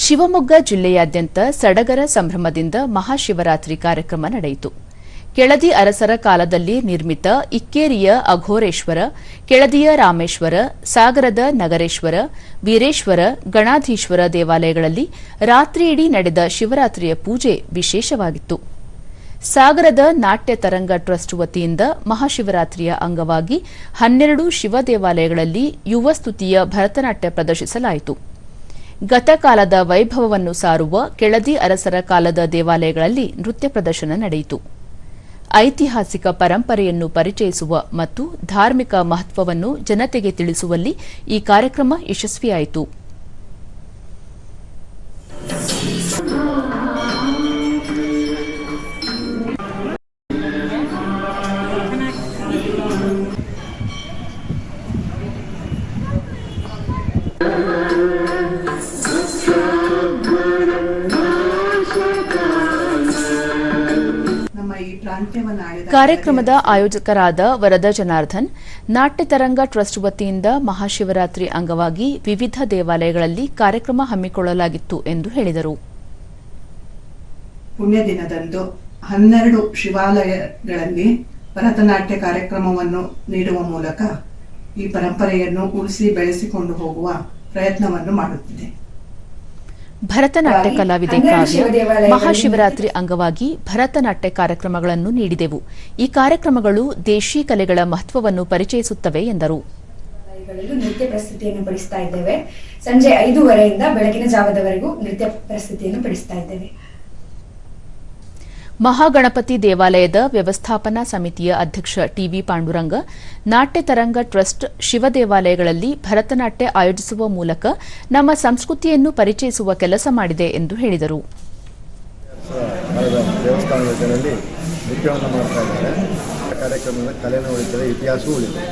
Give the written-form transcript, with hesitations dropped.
ಶಿವಮೊಗ್ಗ ಜಿಲ್ಲೆಯಾದ್ಯಂತ ಸಡಗರ ಸಂಭ್ರಮದಿಂದ ಮಹಾಶಿವರಾತ್ರಿ ಕಾರ್ಯಕ್ರಮ ನಡೆಯಿತು. ಕೆಳದಿ ಅರಸರ ಕಾಲದಲ್ಲಿ ನಿರ್ಮಿತ ಇಕ್ಕೇರಿಯ ಅಘೋರೇಶ್ವರ, ಕೆಳದಿಯ ರಾಮೇಶ್ವರ, ಸಾಗರದ ನಗರೇಶ್ವರ, ವೀರೇಶ್ವರ, ಗಣಾಧೀಶ್ವರ ದೇವಾಲಯಗಳಲ್ಲಿ ರಾತ್ರಿಯಿಡೀ ನಡೆದ ಶಿವರಾತ್ರಿಯ ಪೂಜೆ ವಿಶೇಷವಾಗಿತ್ತು. ಸಾಗರದ ನಾಟ್ಯ ತರಂಗ ಟ್ರಸ್ಟ್ ವತಿಯಿಂದ ಮಹಾಶಿವರಾತ್ರಿಯ ಅಂಗವಾಗಿ 12 ಶಿವ ದೇವಾಲಯಗಳಲ್ಲಿ ಯುವ ಸ್ತುತಿಯ ಭರತನಾಟ್ಯ ಪ್ರದರ್ಶಿಸಲಾಯಿತು. ಗತಕಾಲದ ವೈಭವವನ್ನು ಸಾರುವ ಕೆಳದಿ ಅರಸರ ಕಾಲದ ದೇವಾಲಯಗಳಲ್ಲಿ ನೃತ್ಯ ಪ್ರದರ್ಶನ ನಡೆಯಿತು. ಐತಿಹಾಸಿಕ ಪರಂಪರೆಯನ್ನು ಪರಿಚಯಿಸುವ ಮತ್ತು ಧಾರ್ಮಿಕ ಮಹತ್ವವನ್ನು ಜನತೆಗೆ ತಿಳಿಸುವಲ್ಲಿ ಈ ಕಾರ್ಯಕ್ರಮ ಯಶಸ್ವಿಯಾಯಿತು. ಕಾರ್ಯಕ್ರಮದ ಆಯೋಜಕರಾದ ವರದ ಜನಾರ್ದನ್, ನಾಟ್ಯ ತರಂಗ ಟ್ರಸ್ಟ್ ವತಿಯಿಂದ ಮಹಾಶಿವರಾತ್ರಿ ಅಂಗವಾಗಿ ವಿವಿಧ ದೇವಾಲಯಗಳಲ್ಲಿ ಕಾರ್ಯಕ್ರಮ ಹಮ್ಮಿಕೊಳ್ಳಲಾಗಿತ್ತು ಎಂದು ಹೇಳಿದರು. ಪುಣ್ಯ ದಿನದಂದು 12 ಶಿವಾಲಯಗಳಲ್ಲಿ ಭರತನಾಟ್ಯ ಕಾರ್ಯಕ್ರಮವನ್ನು ನೀಡುವ ಮೂಲಕ ಈ ಪರಂಪರೆಯನ್ನು ಉಳಿಸಿ ಬೆಳೆಸಿಕೊಂಡು ಹೋಗುವ ಪ್ರಯತ್ನವನ್ನು ಮಾಡುತ್ತಿದೆ. ಭರತನಾಟ್ಯ ಕಲಾವಿದೆ ಕಾವ್ಯ, ಮಹಾಶಿವರಾತ್ರಿ ಅಂಗವಾಗಿ ಭರತನಾಟ್ಯ ಕಾರ್ಯಕ್ರಮಗಳನ್ನು ನೀಡಿದೆವು. ಈ ಕಾರ್ಯಕ್ರಮಗಳು ದೇಶಿ ಕಲೆಗಳ ಮಹತ್ವವನ್ನು ಪರಿಚಯಿಸುತ್ತವೆ ಎಂದರು. ನೃತ್ಯ ಪ್ರಸ್ತುತಿಯನ್ನು ಪಡಿಸ್ತಾ ಇದ್ದೇವೆ. ಸಂಜೆ 5:30ರಿಂದ ಬೆಳಗಿನ ಜಾವದವರೆಗೂ ನೃತ್ಯ ಪ್ರಸ್ತುತಿಯನ್ನು ಪಡಿಸ್ತಾ ಇದ್ದೇವೆ. ಮಹಾಗಣಪತಿ ದೇವಾಲಯದ ವ್ಯವಸ್ಥಾಪನಾ ಸಮಿತಿಯ ಅಧ್ಯಕ್ಷ ಟಿವಿ ಪಾಂಡುರಂಗ, ನಾಟ್ಯ ತರಂಗ ಟ್ರಸ್ಟ್ ಶಿವ ದೇವಾಲಯಗಳಲ್ಲಿ ಭರತನಾಟ್ಯ ಆಯೋಜಿಸುವ ಮೂಲಕ ನಮ್ಮ ಸಂಸ್ಕೃತಿಯನ್ನು ಪರಿಚಯಿಸುವ ಕೆಲಸ ಮಾಡಿದೆ ಎಂದು ಹೇಳಿದರು. ದೇವಸ್ಥಾನದಲ್ಲಿ ನೃತ್ಯವನ್ನು ಮಾಡ್ತಾ ಇದ್ದಾರೆ. ಕಾರ್ಯಕ್ರಮದ ಕಲೆನೂ ಉಳಿತದೆ, ಇತಿಹಾಸವೂ ಉಳಿತದೆ.